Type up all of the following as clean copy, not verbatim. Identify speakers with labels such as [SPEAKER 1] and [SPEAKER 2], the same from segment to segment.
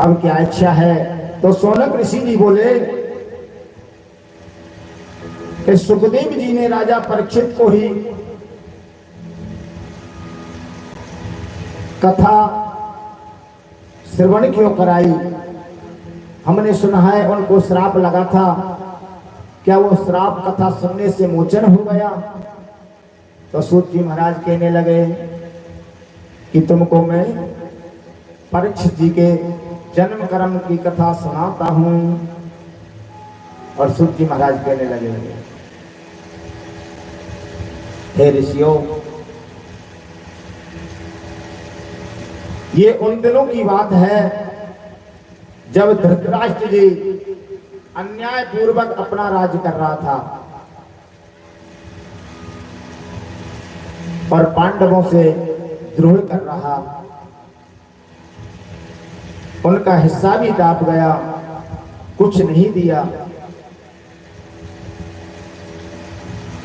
[SPEAKER 1] अब क्या इच्छा है? तो शौनक ऋषि जी बोले कि सुखदेव जी ने राजा परीक्षित को ही कथा श्रवण क्यों कराई? हमने सुना है उनको श्राप लगा था, क्या वो श्राप कथा सुनने से मोचन हो गया? तो सूत जी महाराज कहने लगे कि तुमको मैं परीक्षित जी के जन्म कर्म की कथा सुनाता हूं। और सूत जी महाराज कहने लगे, हे ऋषियों, ये उन दिनों की बात है जब धृतराष्ट्र जी अन्याय पूर्वक अपना राज्य कर रहा था और पांडवों से द्रोह कर रहा। उनका हिस्सा भी दाब गया, कुछ नहीं दिया।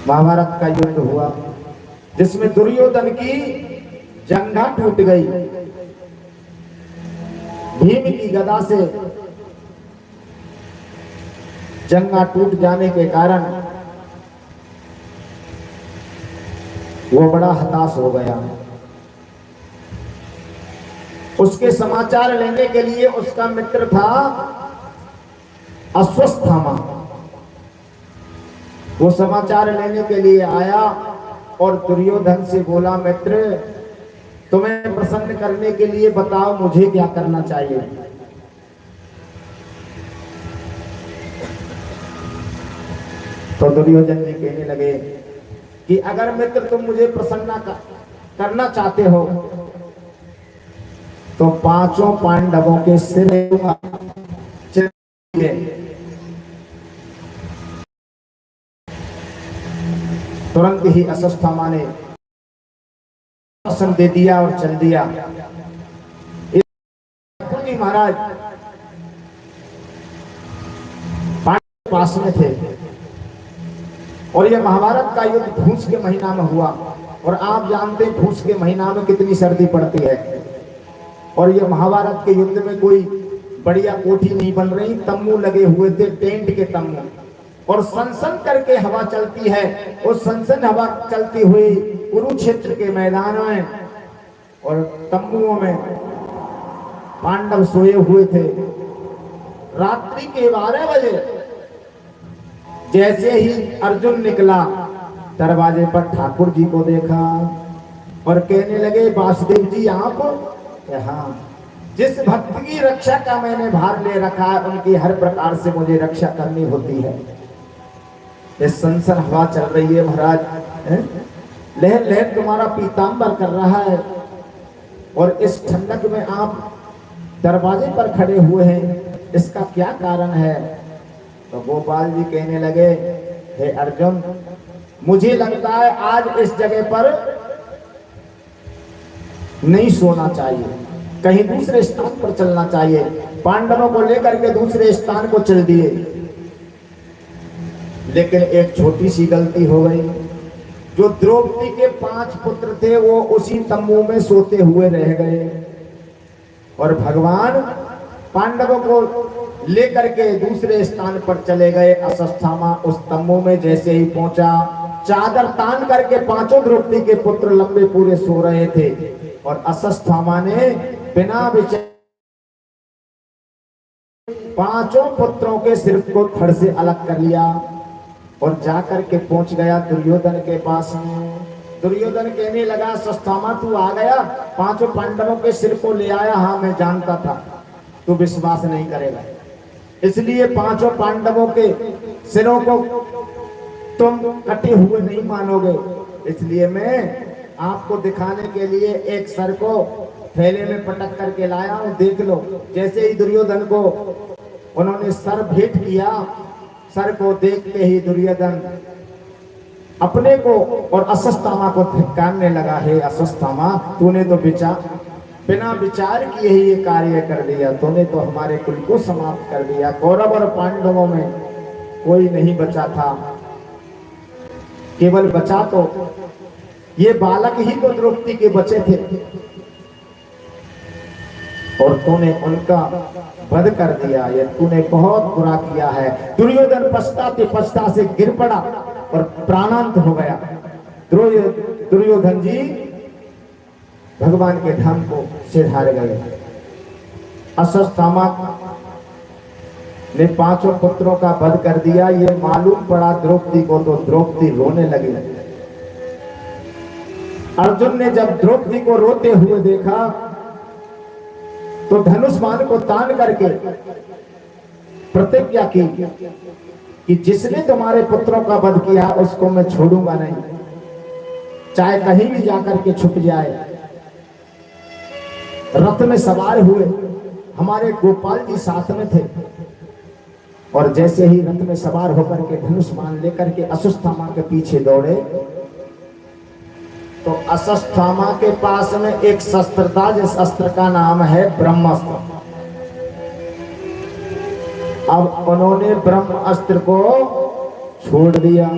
[SPEAKER 1] महाभारत का युद्ध हुआ जिसमें दुर्योधन की जंघा टूट गई। भीम की गदा से जंघा टूट जाने के कारण वो बड़ा हताश हो गया। उसके समाचार लेने के लिए उसका मित्र था अश्वत्थामा। वो समाचार लेने के लिए आया और दुर्योधन से बोला, मित्र, तुम्हें प्रसन्न करने के लिए बताओ मुझे क्या करना चाहिए? तो दुर्योधन जी कहने लगे कि अगर मित्र तुम मुझे प्रसन्न करना चाहते हो तो पांचों पांडवों के सिर तुरंत ही अश्वत्थामा ने दे दिया और चल दिया। महाराज पांडव पास में थे और यह महाभारत का युद्ध फूस के महीना में हुआ और आप जानते हैं फूस के महीना में कितनी सर्दी पड़ती है। और यह महाभारत के युद्ध में कोई बढ़िया कोठी नहीं बन रही, तम्बू लगे हुए थे, टेंट के तम्बू, और सनसन करके हवा चलती है। और सनसन हवा चलती हुई कुरुक्षेत्र के मैदान में और तंबुओं में पांडव सोए हुए थे। रात्रि के 12 बजे जैसे ही अर्जुन निकला, दरवाजे पर ठाकुर जी को देखा और कहने लगे, वासुदेव जी आप? हाँ, जिस भक्त की रक्षा का मैंने भार ले रखा है उनकी हर प्रकार से मुझे रक्षा करनी होती है। इस सनसन हवा चल रही है महाराज, लहर लहर तुम्हारा पीतांबर कर रहा है और इस ठंडक में आप दरवाजे पर खड़े हुए हैं, इसका क्या कारण है? तो गोपाल जी कहने लगे, हे अर्जुन, मुझे लगता है आज इस जगह पर नहीं सोना चाहिए, कहीं दूसरे स्थान पर चलना चाहिए। पांडवों को लेकर के दूसरे स्थान को चल दिए, लेकिन एक छोटी सी गलती हो गई। जो द्रौपदी के 5 पुत्र थे वो उसी तंबू में सोते हुए रह गए और भगवान पांडवों को लेकर के दूसरे स्थान पर चले गए। अश्वत्थामा उस तंबू में जैसे ही पहुंचा, चादर तान करके 5 द्रौपदी के पुत्र लंबे पूरे सो रहे थे और अश्वत्थामा ने बिना विचार 5 पुत्रों के सिर को धड़ से अलग कर लिया और जाकर के पहुंच गया दुर्योधन के पास में। दुर्योधन कहने लगा, अश्वत्थामा तू आ गया, 5 पांडवों के सिर को ले आया। हाँ, मैं जानता था तू विश्वास नहीं करेगा, इसलिए 5 पांडवों के सिरों को तुम कटे हुए नहीं मानोगे, इसलिए मैं आपको दिखाने के लिए एक सर को थैले में पटक करके लाया हूं, देख लो। जैसे ही दुर्योधन को उन्होंने सर भेंट किया, सर को देखते ही दुर्योधन अपने को और अश्वत्थामा को धिक्कारने लगा, हे अश्वत्थामा, तूने तो बिना विचार किए ही ये कार्य कर दिया, तूने तो हमारे कुल को समाप्त कर दिया। कौरव और पांडवों में कोई नहीं बचा था, केवल बचा तो ये बालक ही तो द्रौपदी के बचे थे। और तूने उनका वध कर दिया, ये तूने बहुत बुरा किया है। दुर्योधन पछताते पछता से गिर पड़ा और प्राणांत हो गया। दुर्योधन जी भगवान के धाम को सिधार गए। अश्वत्थामा ने 5 पुत्रों का वध कर दिया। ये मालूम पड़ा द्रौपदी को, तो द्रौपदी रोने लगी। अर्जुन ने जब द्रौपदी को रोते हुए देखा तो धनुष बाण को तान करके प्रतिज्ञा की कि जिसने तुम्हारे पुत्रों का वध किया उसको मैं छोड़ूंगा नहीं, चाहे कहीं भी जाकर के छुप जाए। रथ में सवार हुए, हमारे गोपाल जी साथ में थे, और जैसे ही रथ में सवार होकर के धनुष बाण लेकर के अश्वत्थामा के पीछे दौड़े तो अश्वत्थामा के पास में एक शस्त्र था, जिस अस्त्र का नाम है ब्रह्मास्त्र। अब उन्होंने ब्रह्मास्त्र को छोड़ दिया।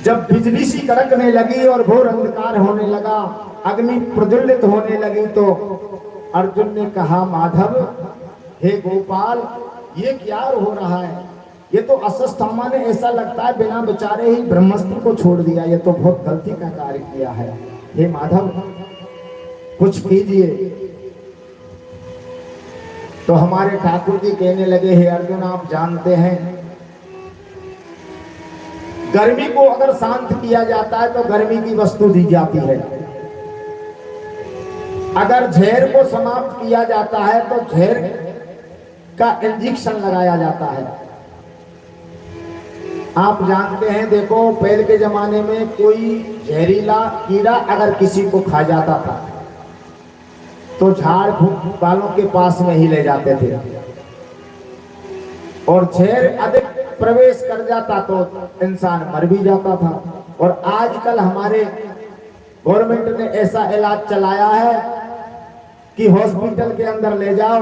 [SPEAKER 1] जब बिजली सी कड़कने लगी और घोर अंधकार होने लगा, अग्नि प्रज्वलित होने लगी, तो अर्जुन ने कहा, माधव, हे गोपाल, ये क्या हो रहा है? ये तो अश्वत्थामा ने ऐसा लगता है बिना विचारे ही ब्रह्मास्त्र को छोड़ दिया, ये तो बहुत गलती का कार्य किया है। हे माधव, कुछ कीजिए। तो हमारे ठाकुर जी कहने लगे, हे अर्जुन, आप जानते हैं गर्मी को अगर शांत किया जाता है तो गर्मी की वस्तु दी जाती है, अगर झेर को समाप्त किया जाता है तो झेर का इंजेक्शन लगाया जाता है। आप जानते हैं, देखो पहले के जमाने में कोई जहरीला कीड़ा अगर किसी को खा जाता था तो झाड़ फूक वालों के पास में ही ले जाते थे, और झेर अधिक प्रवेश कर जाता तो इंसान मर भी जाता था। और आजकल हमारे गवर्नमेंट ने ऐसा इलाज चलाया है कि हॉस्पिटल के अंदर ले जाओ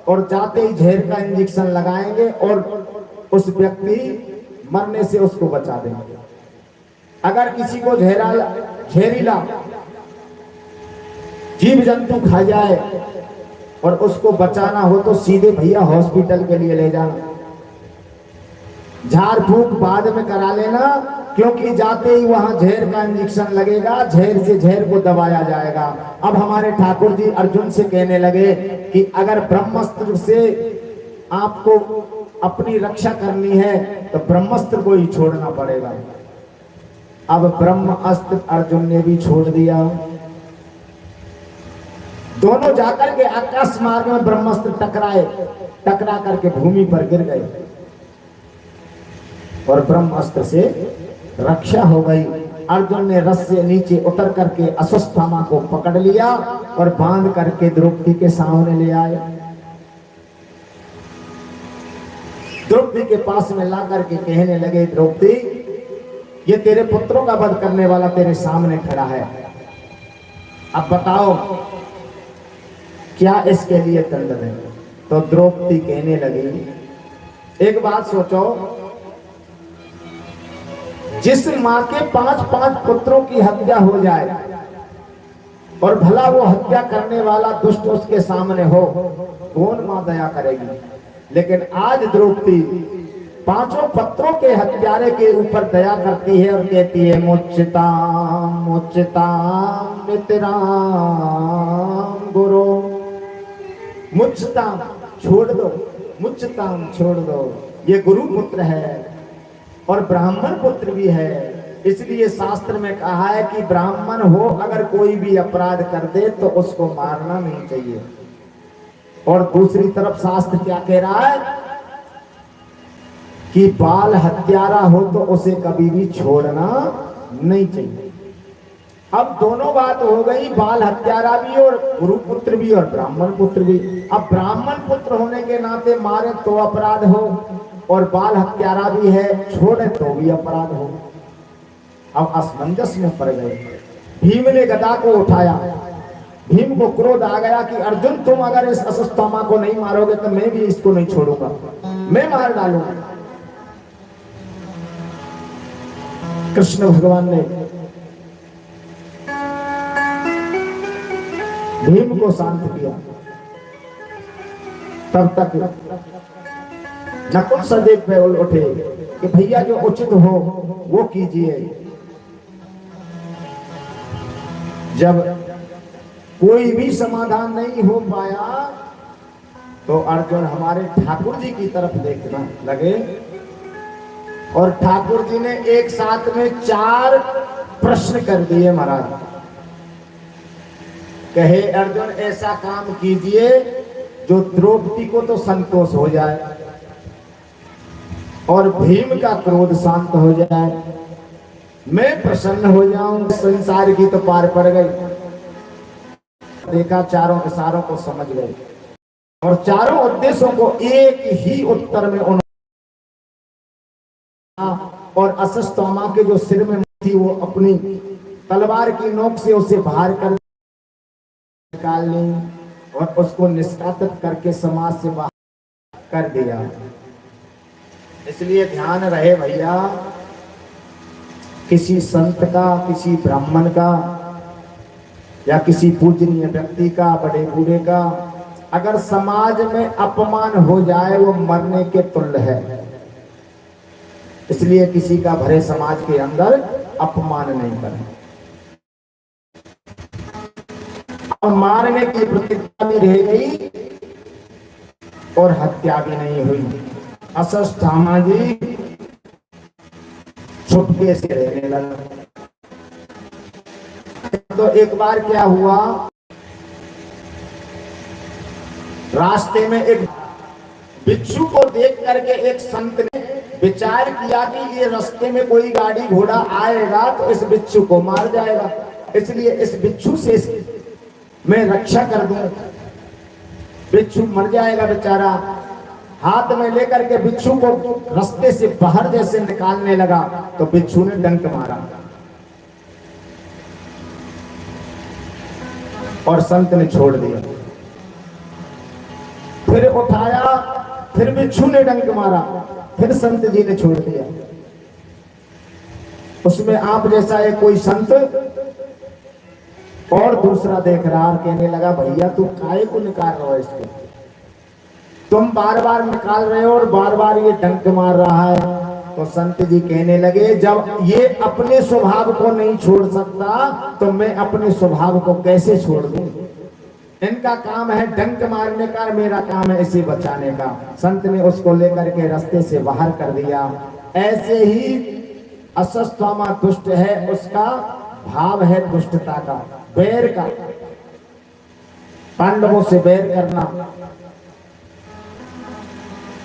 [SPEAKER 1] और जाते ही झेर का इंजेक्शन लगाएंगे और उस व्यक्ति मरने से उसको बचा देंगे। अगर किसी को झेरीला जीव जंतु खा जाए और उसको बचाना हो तो सीधे भैया हॉस्पिटल के लिए ले जाना, झाड़ फूक बाद में करा लेना, क्योंकि जाते ही वहां झेर का इंजेक्शन लगेगा, झेर से झेर को दबाया जाएगा। अब हमारे ठाकुर जी अर्जुन से कहने लगे कि अगर ब्रह्मास्त्र से आपको अपनी रक्षा करनी है तो ब्रह्मास्त्र को ही छोड़ना पड़ेगा। अब ब्रह्मास्त्र अर्जुन ने भी छोड़ दिया। दोनों जाकर के आकाश मार्ग में ब्रह्मास्त्र टकरा करके भूमि पर गिर गए और ब्रह्मास्त्र से रक्षा हो गई। अर्जुन ने रथ से नीचे उतर करके अश्वत्थामा को पकड़ लिया और बांध करके द्रौपदी के सामने ले आए। द्रौपदी के पास में ला करके कहने लगे, द्रौपदी, ये तेरे पुत्रों का वध करने वाला तेरे सामने खड़ा है, अब बताओ क्या इसके लिए दंड है? तो द्रौपदी कहने लगी, एक बात सोचो, जिस मां के 5 पुत्रों की हत्या हो जाए और भला वो हत्या करने वाला दुष्ट उसके सामने हो, कौन मां दया करेगी? लेकिन आज द्रौपदी 5 पुत्रों के हत्यारे के ऊपर दया करती है और कहती है, मुच्यताम मुच्यताम मित्राम गुरु, मुच्यताम छोड़ दो, मुच्यताम छोड़ दो। ये गुरु पुत्र है और ब्राह्मण पुत्र भी है, इसलिए शास्त्र में कहा है कि ब्राह्मण हो अगर कोई भी अपराध कर दे तो उसको मारना नहीं चाहिए। और दूसरी तरफ शास्त्र क्या कह रहा है कि बाल हत्यारा हो तो उसे कभी भी छोड़ना नहीं चाहिए। अब दोनों बात हो गई, बाल हत्यारा भी और गुरु पुत्र भी और ब्राह्मण पुत्र भी। अब ब्राह्मण पुत्र होने के नाते मारे तो अपराध हो और बाल हत्यारा भी है, छोड़े तो भी अपराध हो। अब असमंजस में पड़ गए। भीम ने गदा को उठाया, भीम को क्रोध आ गया कि अर्जुन, तुम अगर इस अश्वत्थामा को नहीं मारोगे तो मैं भी इसको नहीं छोड़ूंगा, मैं मार डालूंगा। कृष्ण भगवान ने भीम को शांत किया। तब तक नकुल सदेव पे उठे कि भैया जो उचित हो वो कीजिए। जब कोई भी समाधान नहीं हो पाया तो अर्जुन हमारे ठाकुर जी की तरफ देखना लगे और ठाकुर जी ने एक साथ में 4 प्रश्न कर दिए महाराज। कहे अर्जुन ऐसा काम कीजिए जो द्रौपदी को तो संतोष हो जाए और भीम का क्रोध शांत हो जाए, मैं प्रसन्न हो जाऊं, संसार की तो पार पड़ गई। देखा चारों के सारों को समझ गए और चारों उद्देश्यों को एक ही उत्तर में उन्होंने और अश्वत्थामा के जो सिर में थी वो अपनी तलवार की नोक से उसे बाहर कर निकालनी और उसको निष्कासित करके समाज से बाहर कर दिया। इसलिए ध्यान रहे भैया, किसी संत का, किसी ब्राह्मण का या किसी पूजनीय व्यक्ति का, बड़े बूढ़े का अगर समाज में अपमान हो जाए वो मरने के तुल्य है। इसलिए किसी का भरे समाज के अंदर अपमान नहीं करें। और मारने की प्रतिज्ञा भी रह गई और हत्या भी नहीं हुई। अश्वत्थामा जी छुपके से रहने लगा। तो एक बार क्या हुआ, रास्ते में एक बिच्छू को देख करके एक संत ने विचार किया कि ये रास्ते में कोई गाड़ी घोड़ा आएगा तो इस बिच्छू को मार जाएगा, इसलिए इस बिच्छू से मैं रक्षा कर दूं। बिच्छू मर जाएगा बेचारा। हाथ में लेकर के बिच्छू को रास्ते से बाहर जैसे निकालने लगा तो बिच्छू ने डंक मारा और संत ने छोड़ दिया। फिर उठाया, फिर बिच्छू ने डंक मारा, फिर संत जी ने छोड़ दिया। उसमें आप जैसा है कोई संत और दूसरा देख रहा और कहने लगा भैया तू काहे को निकाल रहे हो इसको, तुम बार बार निकाल रहे हो और बार बार ये डंक मार रहा है। तो संत जी कहने लगे जब ये अपने स्वभाव को नहीं छोड़ सकता तो मैं अपने स्वभाव को कैसे छोड़ दूं। इनका काम है डंक मारने का, मेरा काम है इसे बचाने का। संत ने उसको लेकर के रास्ते से बाहर कर दिया। ऐसे ही अश्वत्थामा दुष्ट है, उसका भाव है दुष्टता का, बैर का, पांडवों से बैर करना।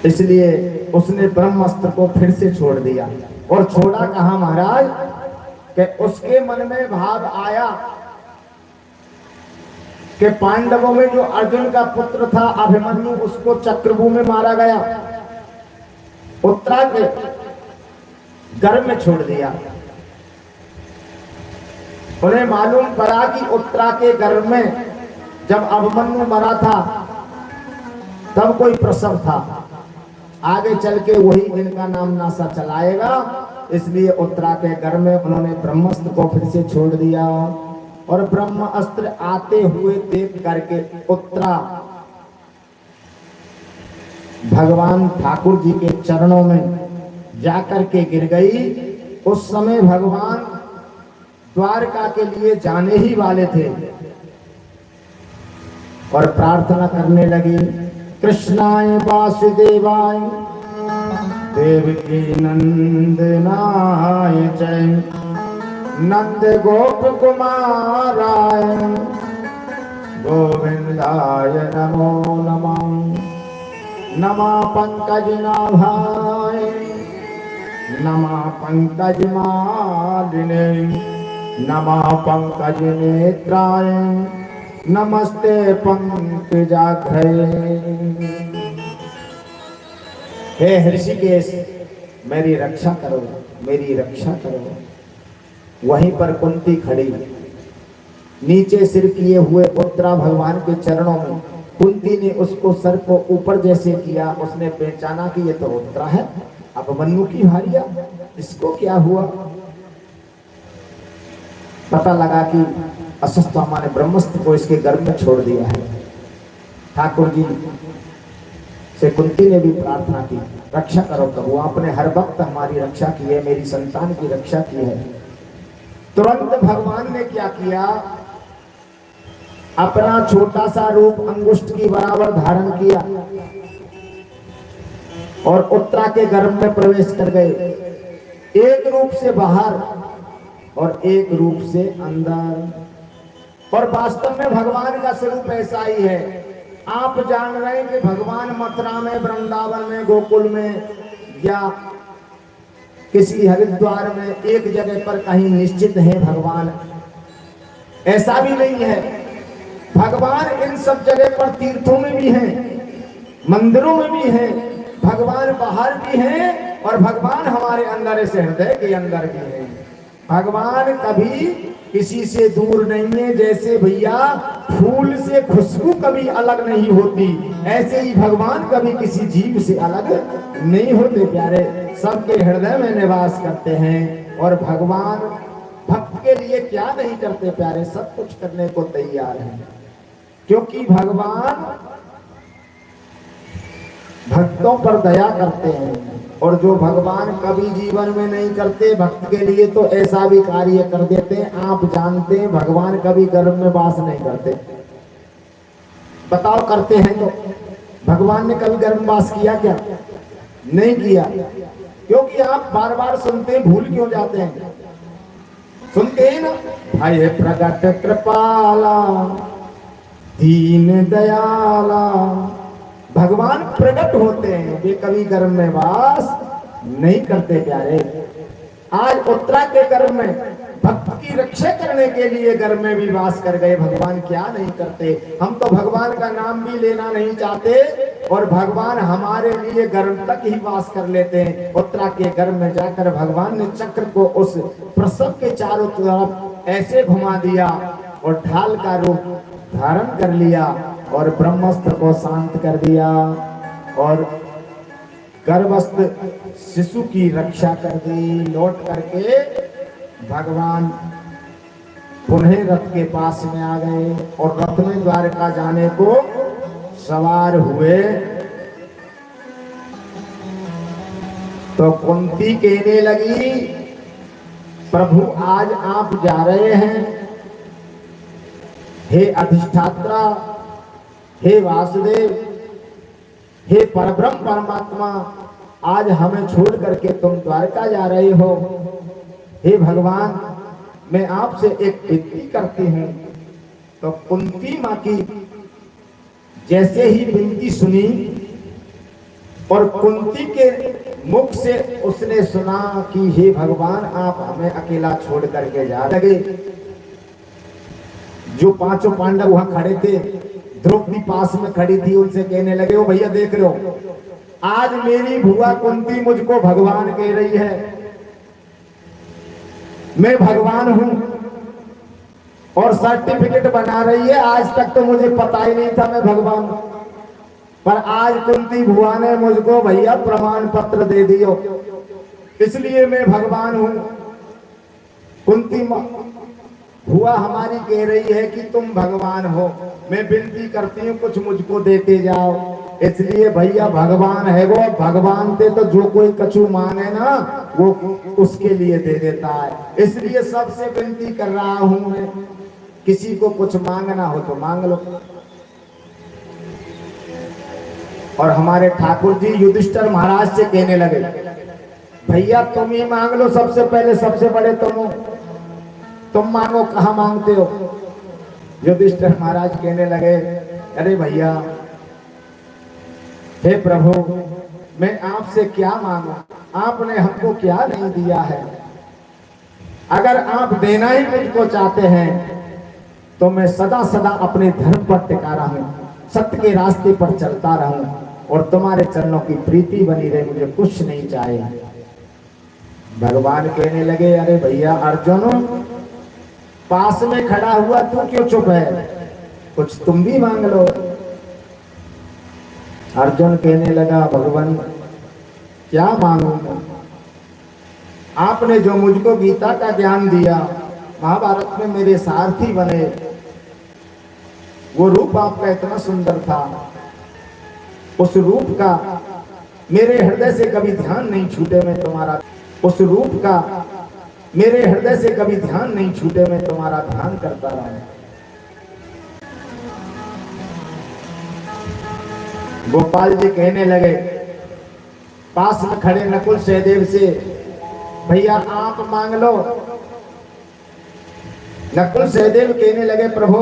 [SPEAKER 1] इसलिए उसने ब्रह्मास्त्र को फिर से छोड़ दिया। और छोड़ा कहा महाराज कि उसके मन में भाव आया कि पांडवों में जो अर्जुन का पुत्र था अभिमन्यु, उसको चक्रव्यूह में मारा गया, उत्तरा के गर्भ में छोड़ दिया। उन्हें मालूम पड़ा कि उत्तरा के गर्भ में जब अभिमन्यु मरा था तब कोई प्रसव था, आगे चल के वही इनका नाम नासा चलाएगा। इसलिए उत्तरा के गर्भ में उन्होंने ब्रह्मास्त्र को फिर से छोड़ दिया। और ब्रह्मास्त्र आते हुए देख करके उत्तरा भगवान ठाकुर जी के चरणों में जाकर के गिर गई। उस समय भगवान द्वारका के लिए जाने ही वाले थे और प्रार्थना करने लगी, कृष्णाय वासुदेवाय देवकी नंदनाय च नंद गोप कुमाराय गोविंदाय नमो नमः। नमः पंकजनाभाय नमः पंकजमालिने नमः पंकजनेत्राय नमस्ते पंकजाघ्रे। हे ऋषिकेश मेरी रक्षा करो, मेरी रक्षा करो। वहीं पर कुंती खड़ी, नीचे सिर किए हुए उत्तरा भगवान के चरणों में। कुंती ने उसको सर को ऊपर जैसे किया, उसने पहचाना कि ये तो उत्तरा है, अभिमन्यु की भार्या, इसको क्या हुआ। पता लगा कि अश्वत्थामा ने ब्रह्मास्त्र को इसके गर्भ में छोड़ दिया है। ठाकुर जी से कुंती ने भी प्रार्थना की, रक्षा करो प्रभु, आपने हर वक्त हमारी रक्षा की है, मेरी संतान की रक्षा की है। तुरंत भगवान ने क्या किया, अपना छोटा सा रूप अंगुष्ठ की बराबर धारण किया और उत्तरा के गर्भ में प्रवेश कर गए, एक रूप से बाहर और एक रूप से अंदर। और वास्तव में भगवान का स्वरूप ऐसा ही है। आप जान रहे हैं कि भगवान मथुरा में, वृंदावन में, गोकुल में या किसी हरिद्वार में एक जगह पर कहीं निश्चित है भगवान, ऐसा भी नहीं है। भगवान इन सब जगह पर तीर्थों में भी हैं, मंदिरों में भी हैं, भगवान बाहर भी हैं और भगवान हमारे अंदर से हृदय के अंदर भी हैं। भगवान कभी किसी से दूर नहीं है। जैसे भैया फूल से खुशबू कभी अलग नहीं होती, ऐसे ही भगवान कभी किसी जीव से अलग नहीं होते प्यारे, सबके हृदय में निवास करते हैं। और भगवान भक्त के लिए क्या नहीं करते प्यारे, सब कुछ करने को तैयार है, क्योंकि भगवान भक्तों पर दया करते हैं। और जो भगवान कभी जीवन में नहीं करते, भक्त के लिए तो ऐसा भी कार्य कर देते हैं। आप जानते हैं भगवान कभी गर्भ में वास नहीं करते, बताओ करते हैं तो? भगवान ने कभी गर्भ में वास किया क्या? नहीं किया। क्योंकि आप बार बार सुनते हैं, भूल क्यों जाते हैं? सुनते हैं ना, भय प्रगट कृपाला दीन दयाला। भगवान प्रकट होते हैं, वे कभी गर्भ में वास नहीं करते प्यारे। आज उत्तरा के गर्भ में भक्त की रक्षा करने के लिए गर्भ में भी वास कर गए। भगवान क्या नहीं करते। हम तो भगवान का नाम भी लेना नहीं चाहते और भगवान हमारे लिए गर्भ तक ही वास कर लेते हैं। उत्तरा के गर्भ में जाकर भगवान ने चक्र को उस प्रसव के चारों तरफ ऐसे घुमा दिया और ढाल का रूप धारण कर लिया और ब्रह्मास्त्र को शांत कर दिया और गर्भस्थ शिशु की रक्षा कर दी। लौट करके भगवान पुनः रथ के पास में आ गए और रथ में द्वारका जाने को सवार हुए तो कुंती कहने लगी, प्रभु आज आप जा रहे हैं, हे अधिष्ठात्रा, हे वासुदेव, हे परब्रह्म परमात्मा, आज हमें छोड़ करके तुम द्वारका जा रहे हो। हे भगवान, मैं आपसे एक विनती करती हूँ। तो कुंती माँ की जैसे ही विनती सुनी और कुंती के मुख से उसने सुना कि हे भगवान आप हमें अकेला छोड़ करके जा लगे। जो पांचों पांडव वहां खड़े थे, द्रौपदी पास में खड़ी थी, उनसे कहने लगे, ओ भैया देख रहे हो, आज मेरी बुआ कुंती मुझको भगवान कह रही है, मैं भगवान हूं और सर्टिफिकेट बना रही है। आज तक तो मुझे पता ही नहीं था मैं भगवान, पर आज कुंती बुआ ने मुझको भैया प्रमाण पत्र दे दियो, इसलिए मैं भगवान हूं। कुंती हुआ हमारी कह रही है कि तुम भगवान हो, मैं विनती करती हूँ कुछ मुझको देते जाओ। इसलिए भैया भगवान है वो, भगवान थे तो जो कोई कछु मांगे ना वो उसके लिए दे देता है। इसलिए सबसे विनती कर रहा हूं मैं, किसी को कुछ मांगना हो तो मांग लो। और हमारे ठाकुर जी युधिष्ठिर महाराज से कहने लगे, भैया तुम ही मांग लो, सबसे पहले सबसे बड़े तुम मांगो, कहाँ मांगते हो? युधिष्ठिर महाराज कहने लगे, अरे भैया, हे प्रभु, मैं आपसे क्या मांगू, आपने हमको क्या नहीं दिया है। अगर आप देना ही मुझको चाहते हैं तो मैं सदा सदा अपने धर्म पर टिका रहूं, सत्य के रास्ते पर चलता रहूं और तुम्हारे चरणों की प्रीति बनी रहे, मुझे कुछ नहीं चाहिए। भगवान कहने लगे, अरे भैया अर्जुन, पास में खड़ा हुआ तू क्यों चुप है, कुछ तुम भी मांग लो। अर्जुन कहने लगा, भगवान क्या मांगू, आपने जो मुझको गीता का ज्ञान दिया, महाभारत साथ में मेरे सारथी बने। वो रूप आपका इतना सुंदर था, उस रूप का मेरे हृदय से कभी ध्यान नहीं छूटे, मैं तुम्हारा, उस रूप का मेरे हृदय से कभी ध्यान नहीं छूटे, मैं तुम्हारा ध्यान करता रहा। गोपाल जी कहने लगे पास में खड़े नकुल सहदेव से, भैया आप मांग लो। नकुल सहदेव कहने लगे प्रभु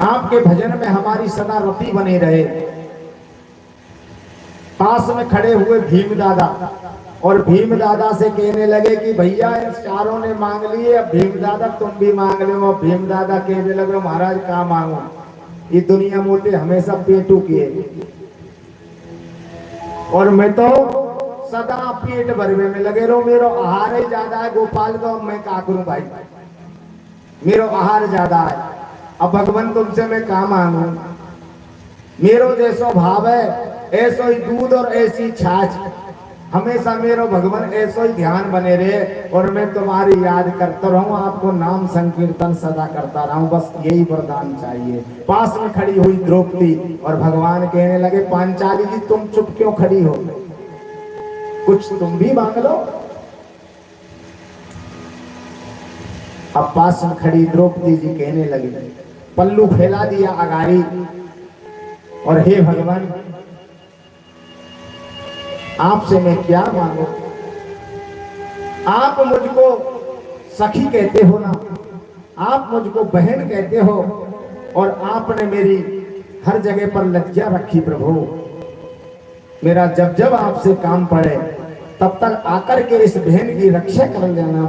[SPEAKER 1] आपके भजन में हमारी सदा रति बनी रहे। पास में खड़े हुए भीम दादा, और भीम दादा से कहने लगे कि भैया इन चारों ने मांग लिए, अब भीम दादा तुम भी मांग लो। भीम दादा कहने लगे महाराज कहाँ मांगो, ये दुनिया मोटे हमेशा पेटू किए, और मैं तो सदा पेट भरवे में लगे रहो, मेरो आहार ही ज्यादा है। गोपाल तो मैं क्या करूं भाई, मेरो आहार ज्यादा है, अब भगवान तुमसे मैं क्या मांगू। मेरो जैसो भाव है ऐसो ही दूध और ऐसी छाछ, हमेशा मेरो भगवान ऐसो ही ध्यान बने रहे, और मैं तुम्हारी याद करता रहूं, आपको नाम संकीर्तन सदा करता रहूं, बस यही वरदान चाहिए। पास में खड़ी हुई द्रौपदी और भगवान कहने लगे पांचाली जी तुम चुप क्यों खड़ी हो, कुछ तुम भी मांग लो। अब पास में खड़ी द्रौपदी जी कहने लगी, पल्लू फैला दिया अगाड़ी, और हे भगवान आपसे मैं क्या मांगू, आप मुझको सखी कहते हो ना, आप मुझको बहन कहते हो, और आपने मेरी हर जगह पर लज्जा रखी प्रभु। मेरा जब जब आपसे काम पड़े तब तक आकर के इस बहन की रक्षा कर लेना,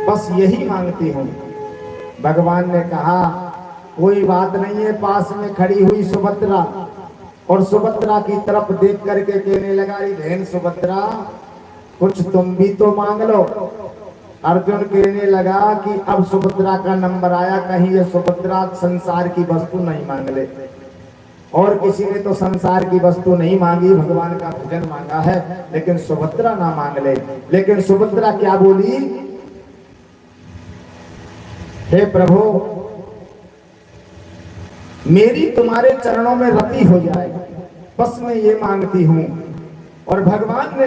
[SPEAKER 1] बस यही मांगती हूँ। भगवान ने कहा कोई बात नहीं है। पास में खड़ी हुई सुभद्रा, और सुभद्रा की तरफ देख करके कहने लगा बहन सुभद्रा कुछ तुम भी तो मांग लो। अर्जुन कहने लगा कि अब सुभद्रा का नंबर आया, कहीं ये सुभद्रा संसार की वस्तु नहीं मांग ले, और किसी ने तो संसार की वस्तु नहीं मांगी, भगवान का भजन मांगा है, लेकिन सुभद्रा ना मांग ले। लेकिन सुभद्रा क्या बोली, हे प्रभु मेरी तुम्हारे चरणों में रति हो जाए, बस मैं ये मांगती हूं। और भगवान ने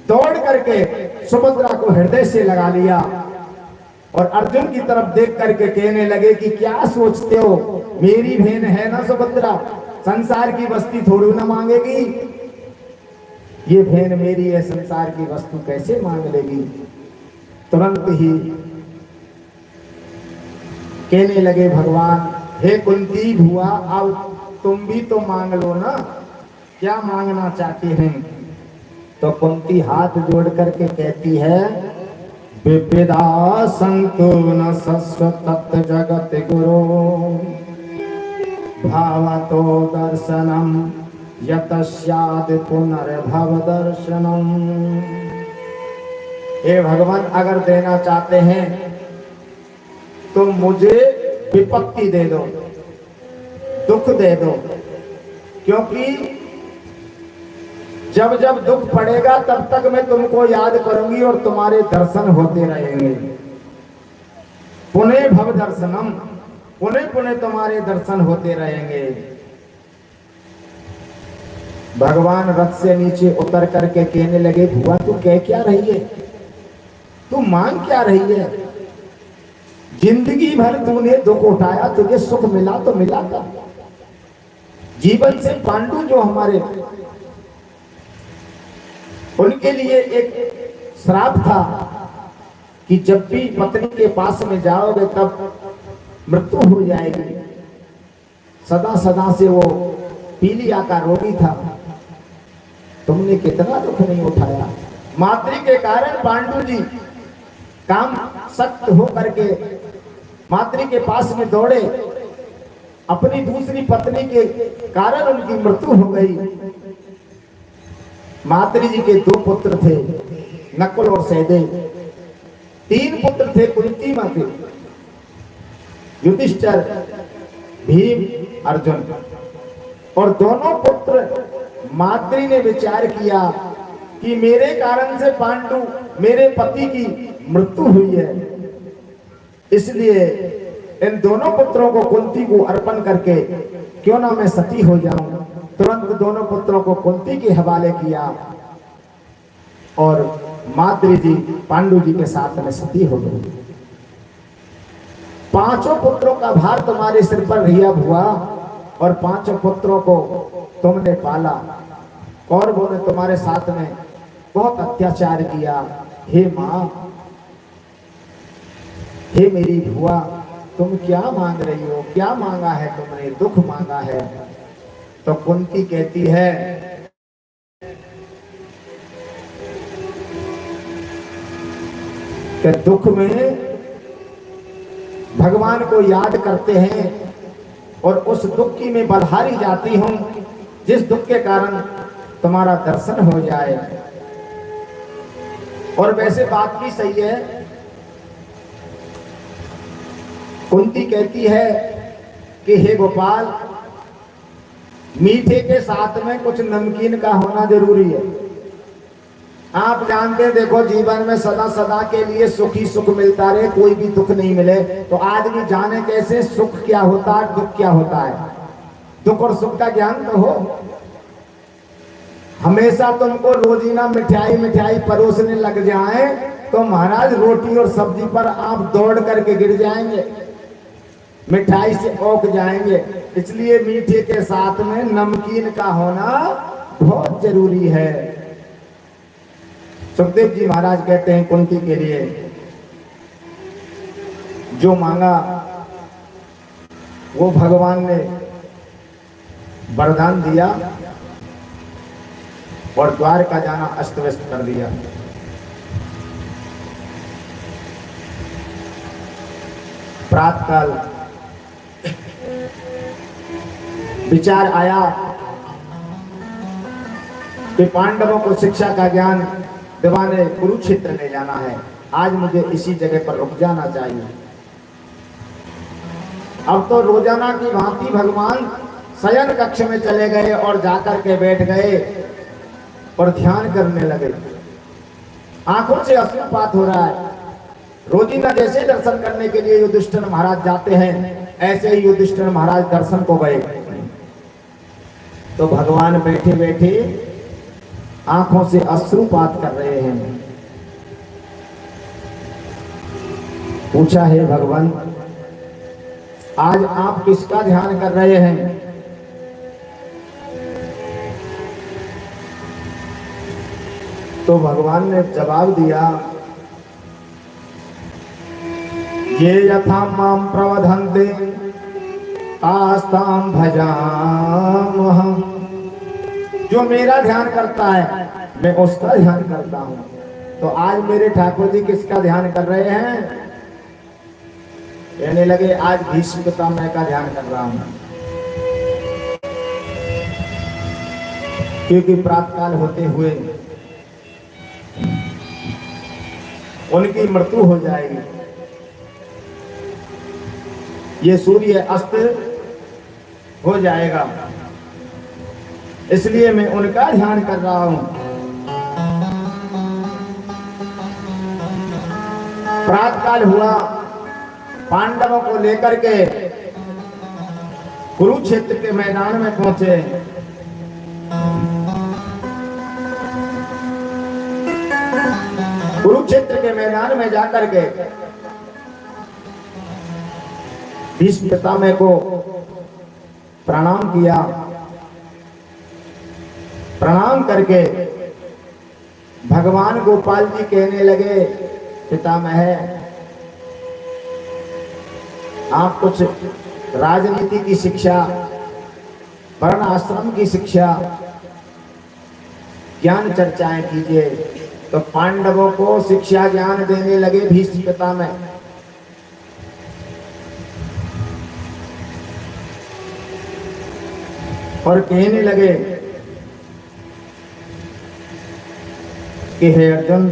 [SPEAKER 1] दौड़ करके सुभद्रा को हृदय से लगा लिया, और अर्जुन की तरफ देख करके कहने लगे कि क्या सोचते हो, मेरी बहन है ना सुभद्रा, संसार की वस्तु थोड़ी ना मांगेगी, ये बहन मेरी है, संसार की वस्तु कैसे मांग लेगी। तुरंत ही कहने लगे भगवान हे कुंती भुआ अब तुम भी तो मांग लो ना, क्या मांगना चाहते हैं। तो कुंती हाथ जोड़ करके कहती है विपिदा संतो न सस्व तत् जगत गुरु भावतो दर्शनम यतस्याद पुनर्भव दर्शनम। हे भगवान अगर देना चाहते हैं तो मुझे विपत्ति दे दो, दुख दे दो, क्योंकि जब जब दुख पड़ेगा तब तक मैं तुमको याद करूंगी और तुम्हारे दर्शन होते रहेंगे। पुनः भव दर्शनम, पुनः पुनः तुम्हारे दर्शन होते रहेंगे। भगवान रथ से नीचे उतर करके कहने लगे भुआ तू कह क्या रही है, तू मांग क्या रही है। जिंदगी भर तूने दुख उठाया, तुझे सुख मिला तो मिला था। जीवन से पांडु जो हमारे, उनके लिए एक श्राप था कि जब भी पत्नी के पास में जाओगे तब मृत्यु हो जाएगी। सदा सदा से वो पीलिया का रोगी था, तुमने कितना दुख नहीं उठाया। मातृ के कारण पांडु जी काम सख्त हो करके मातृ के पास में दौड़े, अपनी दूसरी पत्नी के कारण उनकी मृत्यु हो गई। मातृ जी के 2 पुत्र थे, नकुल और सहदेव। 3 पुत्र थे कुंती मां के, युधिष्ठिर, भीम, अर्जुन। और दोनों पुत्र मातृ ने विचार किया कि मेरे कारण से पांडु मेरे पति की मृत्यु हुई है, इसलिए इन दोनों पुत्रों को कुंती को अर्पण करके क्यों ना मैं सती हो जाऊं। तुरंत दोनों पुत्रों को कुंती के हवाले किया और माद्री जी पांडु जी के साथ में सती हो गई। पांचों पुत्रों का भार तुम्हारे सिर पर रिया हुआ और पांचों पुत्रों को तुमने पाला। कौरवों ने तुम्हारे साथ में बहुत अत्याचार किया। हे मां, हे मेरी भुआ, तुम क्या मांग रही हो? क्या मांगा है तुमने? दुख मांगा है? तो कुंती कहती है कि दुख में भगवान को याद करते हैं और उस दुख की मैं बलहारी जाती हूं, जिस दुख के कारण तुम्हारा दर्शन हो जाए। और वैसे बात भी सही है। कुंती कहती है कि हे गोपाल, मीठे के साथ में कुछ नमकीन का होना जरूरी है। आप जानते हैं, देखो जीवन में सदा सदा के लिए सुख ही सुख मिलता रहे, कोई भी दुख नहीं मिले तो आदमी जाने कैसे सुख क्या होता है, दुख क्या होता है। दुख और सुख का ज्ञान तो हो। हमेशा तुमको रोजीना मिठाई मिठाई परोसने लग जाए तो महाराज रोटी और सब्जी पर आप दौड़ करके गिर जाएंगे, मिठाई से औक जाएंगे। इसलिए मीठे के साथ में नमकीन का होना बहुत जरूरी है। सुखदेव जी महाराज कहते हैं कुंती के लिए जो मांगा वो भगवान ने वरदान दिया और द्वार का जाना अस्त व्यस्त कर दिया। प्रातःकाल विचार आया कि पांडवों को शिक्षा का ज्ञान दिवाने कुरुक्षेत्र ले जाना है। आज मुझे इसी जगह पर रुक जाना चाहिए। अब तो रोजाना की भांति भगवान शयन कक्ष में चले गए और जाकर के बैठ गए और ध्यान करने लगे। आंखों से अश्रुपात हो रहा है। रोजीना जैसे दर्शन करने के लिए युधिष्ठिर महाराज जाते हैं, ऐसे ही युधिष्ठिर महाराज दर्शन को गए तो भगवान बैठे बैठे आंखों से अश्रुपात कर रहे हैं। पूछा, हे भगवान, आज आप किसका ध्यान कर रहे हैं? तो भगवान ने जवाब दिया, ये यथा माम प्रवधन्ते आस्ताम भजामहम्। जो मेरा ध्यान करता है मैं उसका ध्यान करता हूं। तो आज मेरे ठाकुर जी किसका ध्यान कर रहे हैं? कहने लगे, आज भीष्म पितामह का ध्यान कर रहा हूं, क्योंकि प्रातःकाल होते हुए उनकी मृत्यु हो जाएगी। ये सूर्य अस्त हो जाएगा, इसलिए मैं उनका ध्यान कर रहा हूं। प्रातःकाल हुआ, पांडवों को लेकर के कुरुक्षेत्र के मैदान में पहुंचे। कुरुक्षेत्र के मैदान में जाकर के भीष्म पितामह को प्रणाम किया। प्रणाम करके भगवान गोपाल जी कहने लगे, पितामह आप कुछ राजनीति की शिक्षा, वर्ण आश्रम की शिक्षा, ज्ञान चर्चाएं कीजिए। तो पांडवों को शिक्षा ज्ञान देने लगे भीष्म पितामह। और कहने लगे कि हे अर्जुन,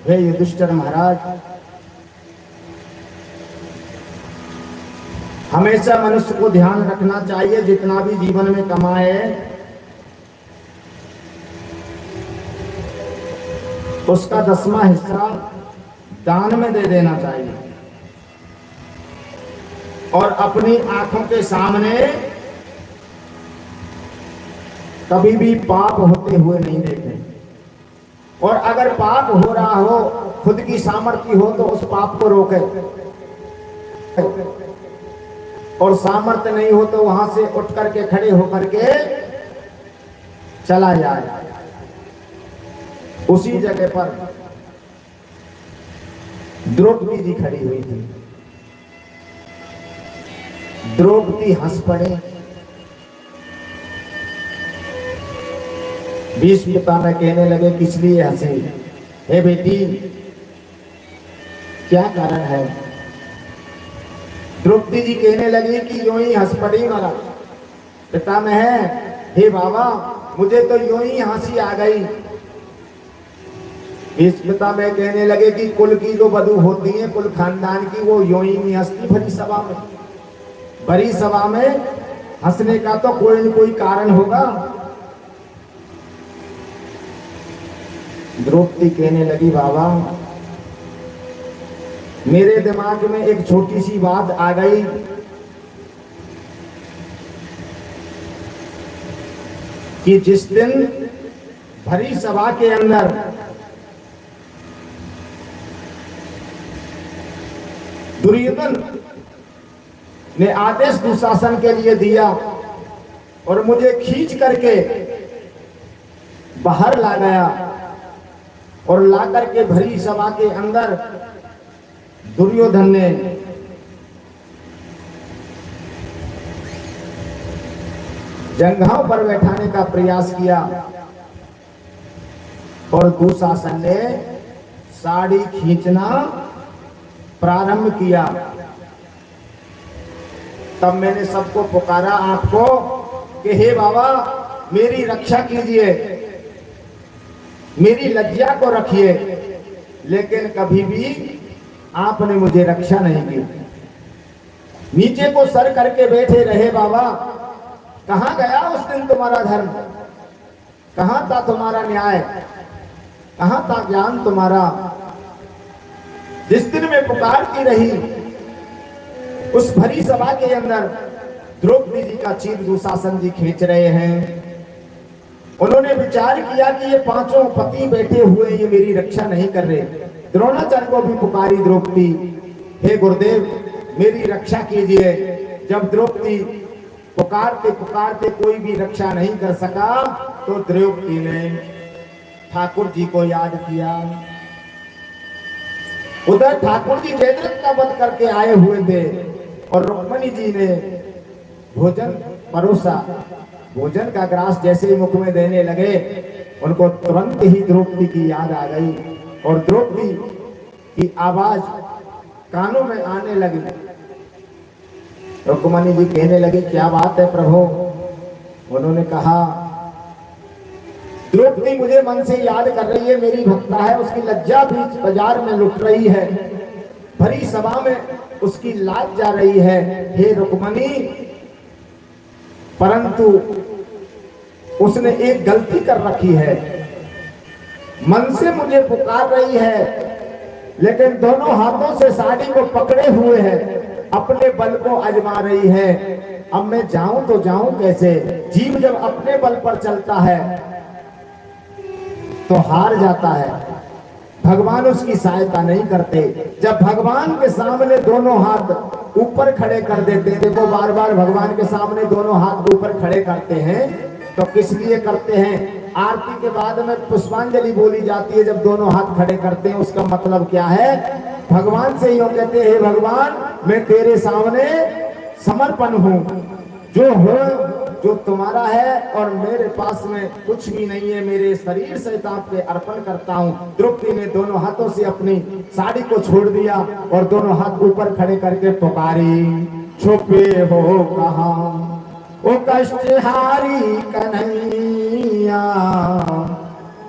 [SPEAKER 1] हे युधिष्ठिर महाराज, हमेशा मनुष्य को ध्यान रखना चाहिए, जितना भी जीवन में कमाए उसका 10वां हिस्सा दान में दे देना चाहिए और अपनी आंखों के सामने कभी भी पाप होते हुए नहीं देखे। और अगर पाप हो रहा हो, खुद की सामर्थ्य हो तो उस पाप को रोके, और सामर्थ्य नहीं हो तो वहां से उठ करके खड़े होकर के चला जाए। उसी जगह पर द्रौपदी जी खड़ी हुई थी। द्रौपदी हंस पड़े। भीष्म पितामह कहने लगे किस लिए हंसे? हे बेटी, क्या कारण है? द्रौपदी जी कहने लगी कि यूं ही हंस पड़ी महाराज। पितामह है, हे बाबा, मुझे तो यूं ही हंसी आ गई। भीष्म पितामह कहने लगे कि कुल की जो वधू होती है, कुल खानदान की, वो यूं ही नहीं हंसती भरी सभा में। भरी सभा में हंसने का तो कोई न कोई कारण होगा। द्रौपदी कहने लगी बाबा, मेरे दिमाग में एक छोटी सी बात आ गई कि जिस दिन भरी सभा के अंदर दुर्योधन ने आदेश दुशासन के लिए दिया और मुझे खींच करके बाहर ला गया और ला करके भरी सभा के अंदर दुर्योधन ने जंघाओं पर बैठाने का प्रयास किया और दुशासन ने साड़ी खींचना प्रारंभ किया। तब मैंने सबको पुकारा आपको कि हे बाबा, मेरी रक्षा कीजिए, मेरी लज्जा को रखिए। लेकिन कभी भी आपने मुझे रक्षा नहीं की, नीचे को सर करके बैठे रहे। बाबा, कहां गया उस दिन तुम्हारा धर्म? कहां था तुम्हारा न्याय? कहां था ज्ञान तुम्हारा? जिस दिन मैं पुकारती रही, उस भरी सभा के अंदर द्रौपदी जी का चीर दुशासन जी खींच रहे हैं। उन्होंने विचार किया कि ये पांचों पति बैठे हुए ये मेरी रक्षा नहीं कर रहे। द्रोणाचार्य को भी पुकारी द्रौपदी, हे गुरुदेव, मेरी रक्षा कीजिए। जब द्रौपदी पुकारते पुकारते कोई भी रक्षा नहीं कर सका तो द्रौपदी ने ठाकुर जी को याद किया। उधर ठाकुर जी जयद्रथ का वध करके आए हुए थे और रुक्मणी जी ने भोजन परोसा। भोजन का ग्रास जैसे ही मुख में देने लगे, उनको तुरंत ही द्रौपदी की याद आ गई और द्रौपदी की आवाज कानों में आने लगी। रुक्मणी जी कहने लगी, क्या बात है प्रभु? उन्होंने कहा, द्रौपदी मुझे मन से याद कर रही है, मेरी भक्ता है, उसकी लज्जा भी बाजार में लुट रही है, भरी सभा में उसकी लाज जा रही है। हे रुक्मणी, परंतु उसने एक गलती कर रखी है। मन से मुझे पुकार रही है, लेकिन दोनों हाथों से साड़ी को पकड़े हुए है, अपने बल को आजमा रही है। अब मैं जाऊं तो जाऊं कैसे? जीव जब अपने बल पर चलता है तो हार जाता है, भगवान उसकी सहायता नहीं करते। जब भगवान के सामने दोनों हाथ ऊपर खड़े कर देते, देखो बार बार भगवान के सामने दोनों हाथ ऊपर खड़े करते हैं तो किस लिए करते हैं? आरती के बाद में पुष्पांजलि बोली जाती है, जब दोनों हाथ खड़े करते हैं उसका मतलब क्या है? भगवान से यूं कहते हैं, हे भगवान, मैं तेरे सामने समर्पण हूं, जो हो जो तुम्हारा है और मेरे पास में कुछ भी नहीं है, मेरे शरीर से आपके अर्पण करता हूं। द्रौपदी ने दोनों हाथों से अपनी साड़ी को छोड़ दिया और दोनों हाथ ऊपर खड़े करके पुकारी, छुपे हो कहां ओ कष्टहारी कन्हैया,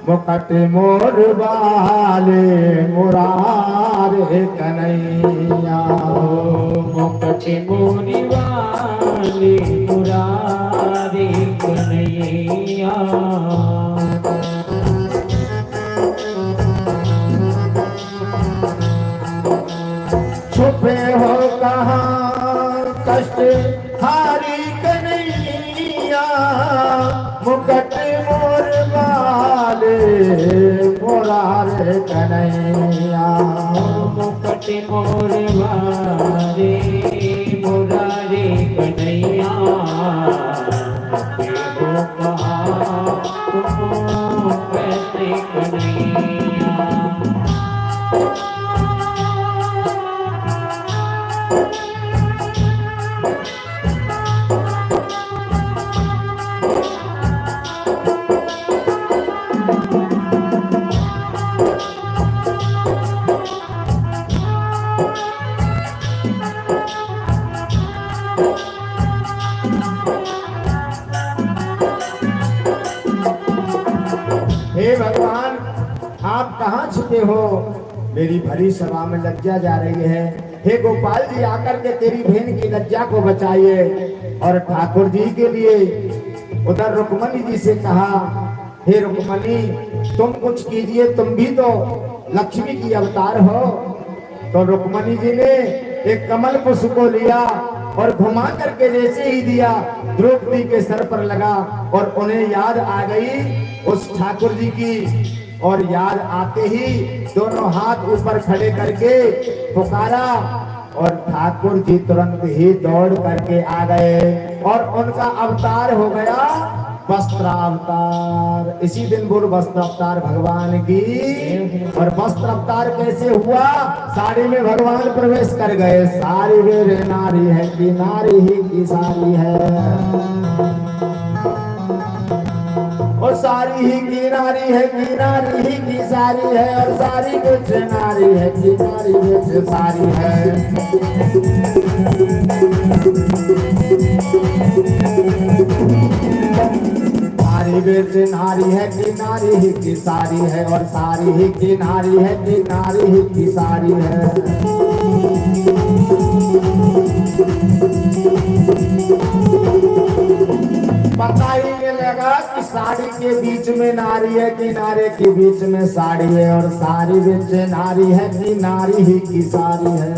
[SPEAKER 1] मुकट मोर वाले मुरारे कन्हैया,
[SPEAKER 2] मुकट मोर वाले मुरारे कन्हैया।
[SPEAKER 1] कहाँ कष्ट हारी कन्हैया, मुकुट मोर वाले मुरारे कन्हैया।
[SPEAKER 2] मुकुट मोर वाले मुरारे कन्हैया, हो कहाँ तुम कैसे कन्हैया।
[SPEAKER 1] हे भगवान, आप कहाँ छुपे हो? मेरी भरी सभा में लज्जा जा रही है। हे गोपाल जी, आकर के तेरी बहन की लज्जा को बचाइए। और ठाकुर जी के लिए उधर रुक्मणी जी से कहा, हे रुक्मणी, तुम कुछ कीजिए, तुम भी तो लक्ष्मी की अवतार हो। तो रुक्मणी जी ने एक कमल पुष्प को लिया और घुमा करके जैसे ही दिया, द्रौपदी के सर पर लगा और उन्हें याद आ गई उस ठाकुर जी की। और याद आते ही दोनों हाथ ऊपर खड़े करके पुकारा और ठाकुर जी तुरंत ही दौड़ करके आ गए और उनका अवतार हो गया वस्त्रावतार। इसी दिन बोल वस्त्रावतार भगवान की। और वस्त्रावतार कैसे हुआ? साड़ी में भगवान प्रवेश कर गए। सारी वे नारी है कि नारी ही की सारी है, और सारी ही की नारी है कि नारी ही की सारी है, और सारी कुछ नारी है कि नारी कुछ सारी है। सारी बिच नारी है कि नारी ही की सारी है, और सारी ही की नारी है कि नारी ही की सारी है। पता ही नहीं लगा कि साड़ी के बीच में नारी है कि नारे के बीच में साड़ी है, और सारी बीच नारी है कि नारी ही की सारी है।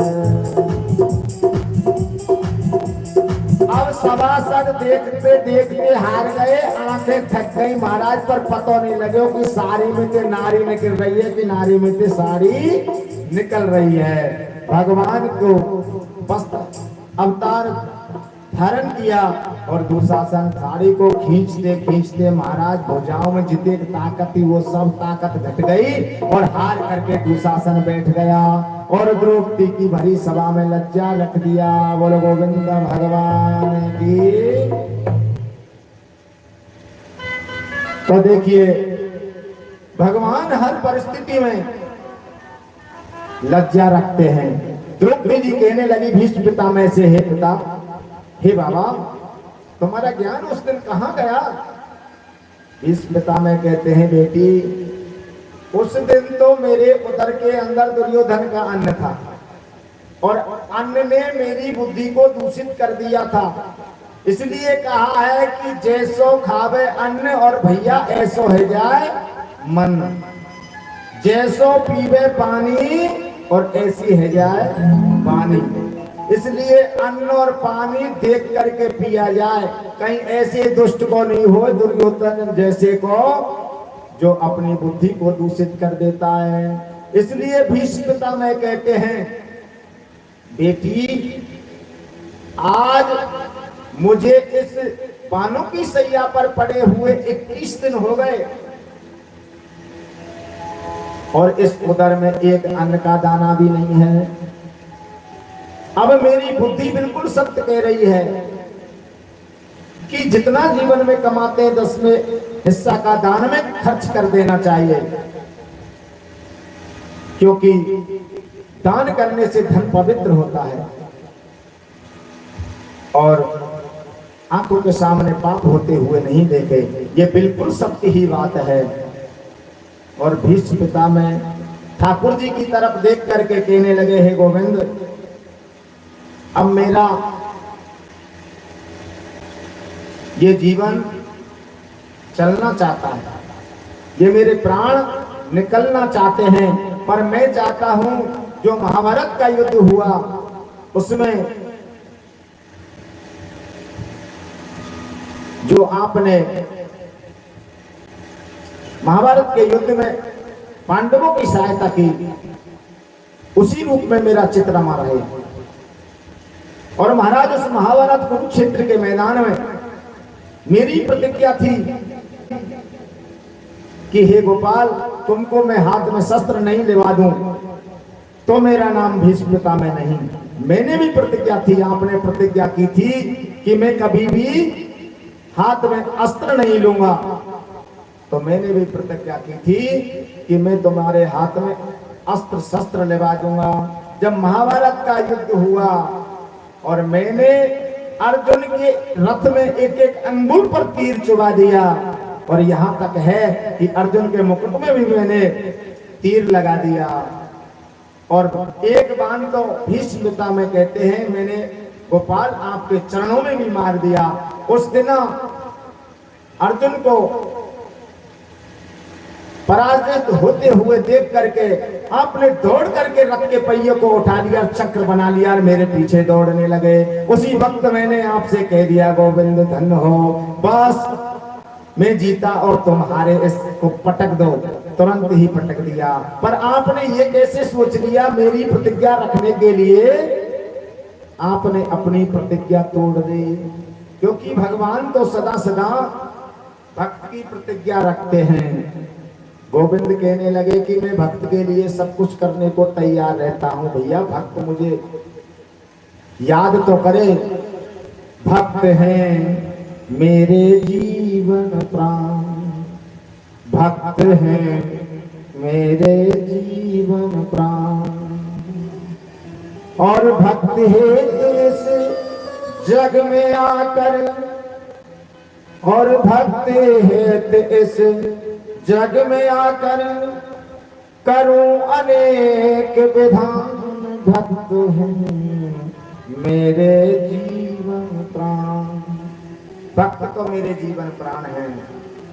[SPEAKER 1] अब सभासद देखते देखते हार गए, आंखें थक गई महाराज, पर पता नहीं लगे कि साड़ी में से नारी निकल रही है कि नारी में से साड़ी निकल रही है। भगवान को वस्त्र अवतार धारण किया और दुशासन साड़ी को खींचते खींचते महाराज भुजाओं में जितनी ताकत थी वो सब ताकत घट गई और हार करके दुशासन बैठ गया और द्रौपदी की भरी सभा में लज्जा रख दिया। बोलो गोविंद भगवान की। तो देखिए भगवान हर परिस्थिति में लज्जा रखते हैं। द्रौपदी जी कहने लगी भीष्म पितामह से, हे पिता, हे बाबा, तुम्हारा ज्ञान उस दिन कहाँ गया? भीष्म पितामह कहते हैं, बेटी, उस दिन तो मेरे उदर के अंदर दुर्योधन का अन्न था और अन्न ने मेरी बुद्धि को दूषित कर दिया था। इसलिए कहा है कि जैसो खावे अन्न और भैया ऐसो है जाए मन, जैसो पीवे पानी और ऐसी है जाए पानी। इसलिए अन्न और पानी देख करके पिया जाए, कहीं ऐसे दुष्ट को नहीं हो दुर्योधन जैसे को जो अपनी बुद्धि को दूषित कर देता है। इसलिए भीष्म पितामह कहते हैं, बेटी, आज मुझे इस बानों की सैया पर पड़े हुए 21 दिन हो गए और इस उदर में एक अन्न का दाना भी नहीं है। अब मेरी बुद्धि बिल्कुल सत्य कह रही है कि जितना जीवन में कमाते हैं 10वें हिस्सा का दान में खर्च कर देना चाहिए, क्योंकि दान करने से धन पवित्र होता है और आंखों के सामने पाप होते हुए नहीं देखे। ये बिल्कुल सत्य ही बात है। और भीष्म पितामह ठाकुर जी की तरफ देख करके कहने लगे, हे गोविंद, अब मेरा ये जीवन चलना चाहता है, ये मेरे प्राण निकलना चाहते हैं, पर मैं चाहता हूं जो महाभारत का युद्ध हुआ उसमें जो आपने महाभारत के युद्ध में पांडवों की सहायता की, उसी रूप में मेरा चित्त रमा रहे। और महाराज उस महाभारत कुरुक्षेत्र के मैदान में मेरी प्रतिज्ञा थी कि हे गोपाल, तुमको मैं हाथ में शस्त्र नहीं लेवा दूं तो मेरा नाम भीष्म पितामह नहीं। मैंने भी प्रतिज्ञा थी, आपने प्रतिज्ञा की थी कि मैं कभी भी हाथ में अस्त्र नहीं लूंगा, तो मैंने भी प्रतिज्ञा की थी कि मैं तुम्हारे हाथ में अस्त्र शस्त्र लेवा दूंगा। जब महाभारत का युद्ध हुआ और मैंने अर्जुन के रथ में एक एक अंगुल पर तीर चुभा दिया, और यहां तक है कि अर्जुन के मुकुट में भी मैंने तीर लगा दिया, और एक बाण तो भीष्म पितामह कहते हैं मैंने गोपाल आपके चरणों में भी मार दिया। उस दिन अर्जुन को पराजित होते हुए देख करके आपने दौड़ करके रथ के पहिए को उठा लिया, चक्र बना लिया और मेरे पीछे दौड़ने लगे। उसी वक्त मैंने आपसे कह दिया गोविंद धन्य हो, बस मैं जीता और तुम्हारे इसको पटक दो, तुरंत ही पटक दिया। पर आपने ये कैसे सोच लिया? मेरी प्रतिज्ञा रखने के लिए आपने अपनी प्रतिज्ञा तोड़ दी, क्योंकि भगवान तो सदा सदा भक्त की प्रतिज्ञा रखते हैं। गोविंद कहने लगे कि मैं भक्त के लिए सब कुछ करने को तैयार रहता हूं। भैया भक्त मुझे याद तो करे, भक्त हैं मेरे जीवन प्राण, भक्त हैं मेरे जीवन प्राण, और भक्त है इस जग में आकर, और भक्त है इस जग में आकर करूं अनेक विधान, भक्त हैं मेरे जीवन प्राण, भक्त तो मेरे जीवन प्राण है।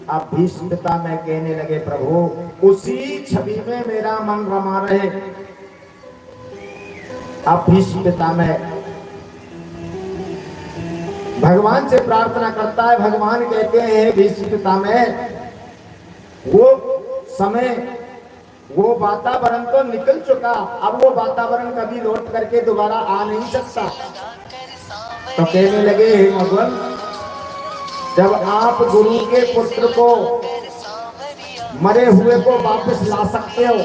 [SPEAKER 1] अब भीष्म पितामह कहने लगे प्रभु उसी छवि में मेरा मन रमा रहे। अब भीष्म पितामह भगवान से प्रार्थना करता है। भगवान कहते हैं भीष्म पितामह वो समय, वो वातावरण तो निकल चुका, अब वो वातावरण कभी लौट करके दोबारा आ नहीं सकता। तो कहने लगे हे भगवान, जब आप गुरु के पुत्र को, मरे हुए को वापस ला सकते हो,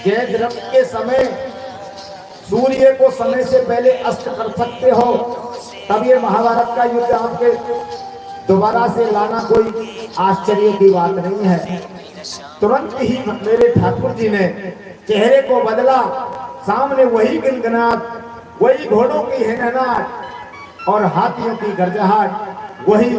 [SPEAKER 1] जय द्रव के समय सूर्य को समय से पहले अस्त कर सकते हो, तब ये महाभारत का युद्ध आपके दोबारा से लाना कोई आश्चर्य की बात नहीं है। तुरंत ही मेरे ठाकुर जी ने चेहरे को बदला, सामने वही गिनगनाट, वही घोड़ों की हिनहनाट और हाथियों की गर्जहाट, वही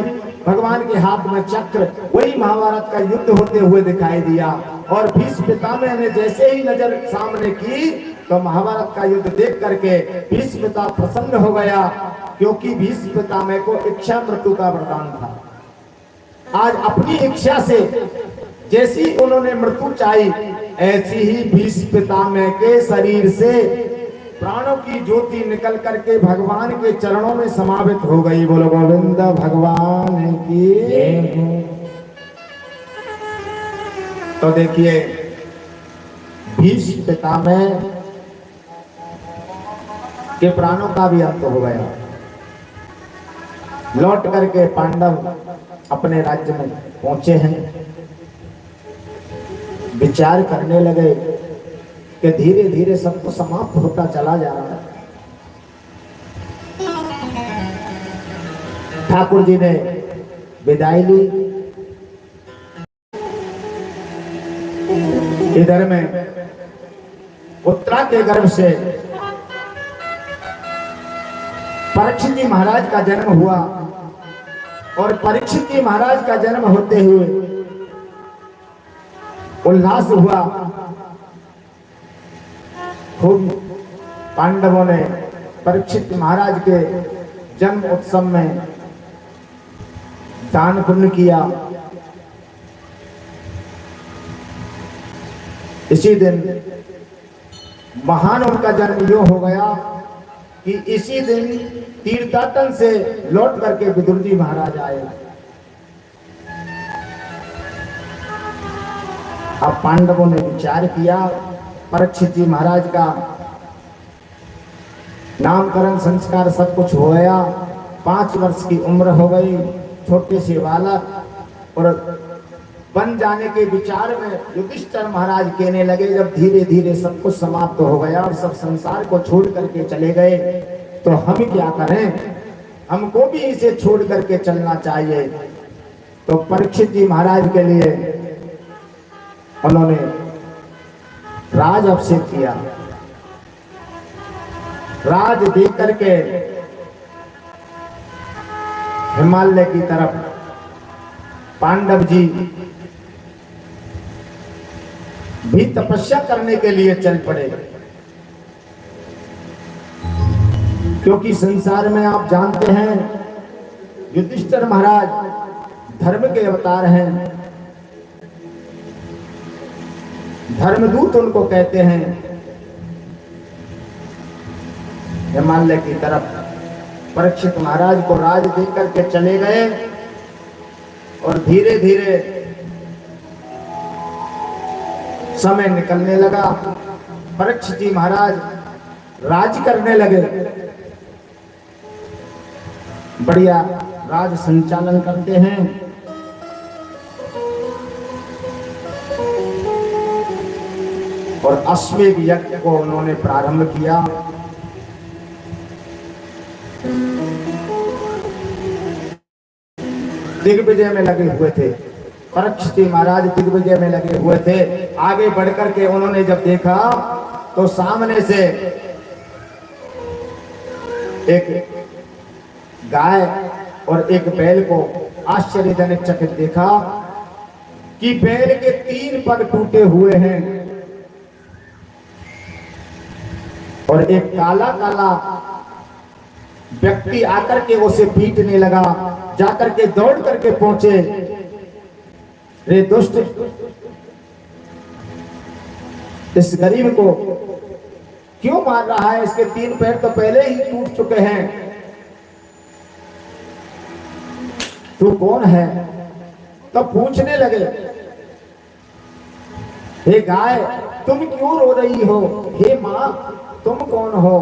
[SPEAKER 1] भगवान के हाथ में चक्र, वही महाभारत का युद्ध होते हुए दिखाई दिया। और भीष्म पितामह ने जैसे ही नजर सामने की तो महाभारत का युद्ध देख करके भीष्म पिता प्रसन्न हो गया, क्योंकि भीष्म पितामह को इच्छा मृत्यु का वरदान था। आज अपनी इच्छा से जैसी उन्होंने मृत्यु चाही, ऐसी ही भीष्म पितामह के शरीर से प्राणों की ज्योति निकल करके भगवान के चरणों में समावित हो गई। बोलो गोविंद भगवान की। तो देखिए भीष्म पितामह के प्राणों का भी अंत हो गया। लौट करके पांडव अपने राज्य में पहुंचे हैं। विचार करने लगे कि धीरे धीरे सब कुछ समाप्त होता चला जा रहा है। ठाकुर जी ने विदाई ली। इधर में उत्तरा के गर्भ से परीक्षित जी महाराज का जन्म हुआ, और परीक्षित जी महाराज का जन्म होते हुए उल्लास हुआ। खूब पांडवों ने परीक्षित महाराज के जन्म उत्सव में दान पुण्य किया। इसी दिन महान उनका जन्म यो हो गया कि इसी दिन तीर्थाटन से लौट करके विदुर जी महाराज आए। अब पांडवों ने विचार किया, परीक्षित जी महाराज का नामकरण संस्कार सब कुछ हो गया, 5 वर्ष की उम्र हो गई, छोटे से बालक, और बन जाने के विचार में युधिष्ठिर महाराज कहने लगे, जब धीरे धीरे सब कुछ समाप्त हो गया और सब संसार को छोड़ करके चले गए, तो हम क्या करें, हमको भी इसे छोड़ करके चलना चाहिए। तो परीक्षित जी महाराज के लिए उन्होंने राज अभिषेक किया। राज दे करके हिमालय की तरफ पांडव जी भी तपस्या करने के लिए चल पड़े, क्योंकि संसार में आप जानते हैं युधिष्ठिर महाराज धर्म के अवतार हैं, धर्मदूत उनको कहते हैं। हिमालय की तरफ परीक्षित महाराज को राज देकर के चले गए और धीरे धीरे समय निकलने लगा। परीक्षित जी महाराज राज करने लगे, बढ़िया राज संचालन करते हैं। और अश्वमेध यज्ञ को उन्होंने प्रारंभ किया। दिग्विजय में लगे हुए थे, परीक्षित महाराज दिग्विजय में लगे हुए थे। आगे बढ़कर के उन्होंने जब देखा तो सामने से एक गाय और एक बैल को आश्चर्यजनक चकित देखा कि बैल के 3 पग टूटे हुए हैं और एक काला काला व्यक्ति आकर के उसे पीटने लगा। जाकर के दौड़ करके पहुंचे, रे दुष्ट, इस गरीब को क्यों मार रहा है, इसके 3 पैर तो पहले ही टूट चुके हैं, तू कौन है? तो पूछने लगे, हे गाय तुम क्यों रो रही हो, हे मां तुम कौन हो?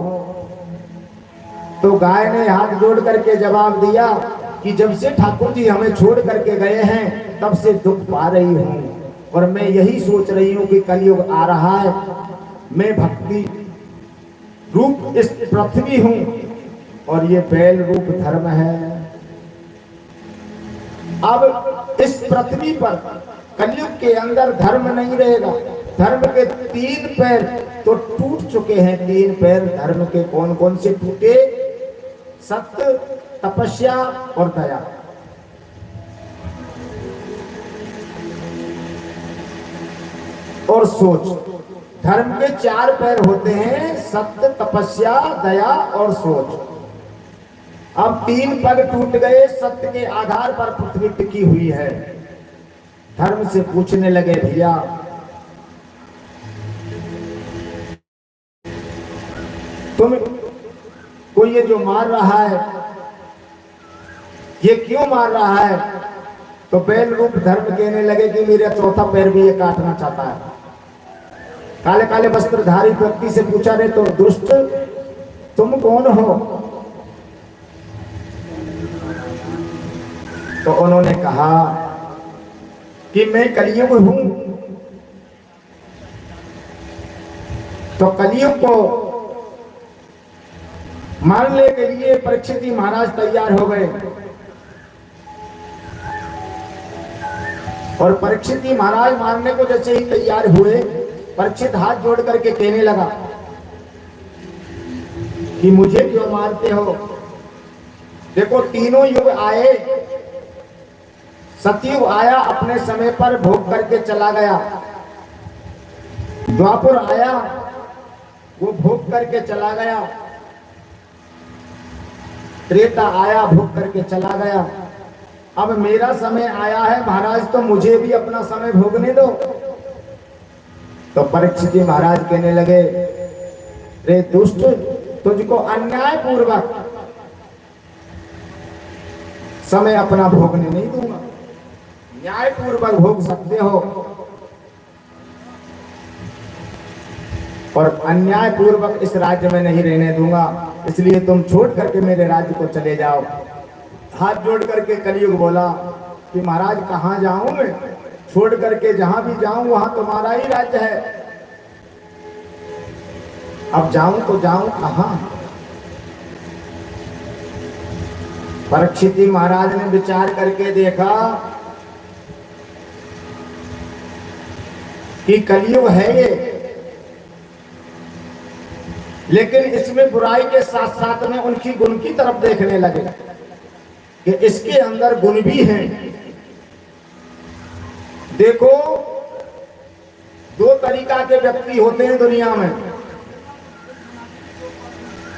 [SPEAKER 1] तो गाय ने हाथ जोड़ करके जवाब दिया कि जब से ठाकुर जी हमें छोड़ करके गए हैं तब से दुख पा रही हूं, और मैं यही सोच रही हूं कि कलयुग आ रहा है, मैं भक्ति रूप इस पृथ्वी हूं और ये बैल रूप धर्म है। अब इस पृथ्वी पर कलयुग के अंदर धर्म नहीं रहेगा। धर्म के 3 पैर तो टूट चुके हैं। 3 पैर धर्म के कौन कौन से टूटे? सत्य, तपस्या और दया। और सोच। धर्म के 4 पैर होते हैं, सत्य, तपस्या, दया और सोच। अब 3 पग टूट गए, सत्य के आधार पर पृथ्वी टिकी हुई है। धर्म से पूछने लगे, भैया तुम को ये जो मार रहा है ये क्यों मार रहा है? तो बैल रूप धर्म कहने लगे कि मेरा 4था पैर भी ये काटना चाहता है। काले काले वस्त्रधारी व्यक्ति से पूछा, रे तो दुष्ट तुम कौन हो? तो उन्होंने कहा कि मैं कलयुग हूं। तो कलयुग को मारने के लिए परीक्षित जी महाराज तैयार हो गए और परीक्षित जी महाराज मारने को जैसे ही तैयार हुए, परीक्षित हाथ जोड़ करके कहने लगा कि मुझे क्यों मारते हो? देखो तीनों युग आए, सतयुग आया अपने समय पर भोग करके चला गया, द्वापर आया वो भोग करके चला गया, त्रेता आया भोग करके चला गया। अब मेरा समय आया है महाराज, तो मुझे भी अपना समय भोगने दो। तो परीक्षित जी महाराज कहने लगे, रे दुष्ट तुझको अन्याय पूर्वक समय अपना भोगने नहीं दूंगा, न्याय पूर्वक भोग सकते हो और अन्याय पूर्वक इस राज्य में नहीं रहने दूंगा, इसलिए तुम छोड़ करके मेरे राज्य को चले जाओ। हाथ जोड़ करके कलयुग बोला कि महाराज कहाँ जाऊं मैं, छोड़ करके जहां भी जाऊं वहां तुम्हारा ही राज्य है, अब जाऊं तो जाऊं कहां। परीक्षित जी महाराज ने विचार करके देखा कि कलयुग है ये, लेकिन इसमें बुराई के साथ साथ में उनकी गुण की तरफ देखने लगे कि इसके अंदर गुण भी हैं। देखो, दो तरीका के व्यक्ति होते हैं दुनिया में,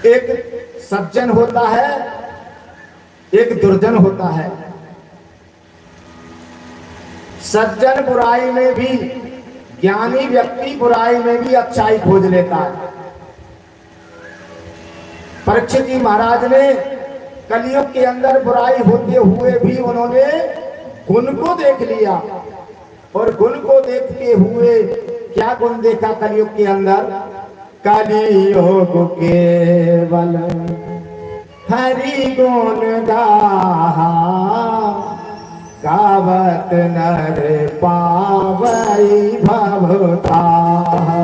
[SPEAKER 1] एक सज्जन होता है, एक दुर्जन होता है। सज्जन बुराई में भी, ज्ञानी व्यक्ति बुराई में भी अच्छाई खोज लेता है। परीक्षित जी महाराज ने कलयुग के अंदर बुराई होते हुए भी उन्होंने गुण को देख लिया, और गुण को देखते हुए क्या गुण देखा कलयुग के अंदर? कलियुग केवल हरि गुण गाहा, गावत नर पावई भवताहा।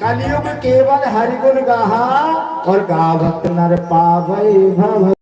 [SPEAKER 1] कलयुग केवल हरि गुण गाहा और गावत नर पावई भव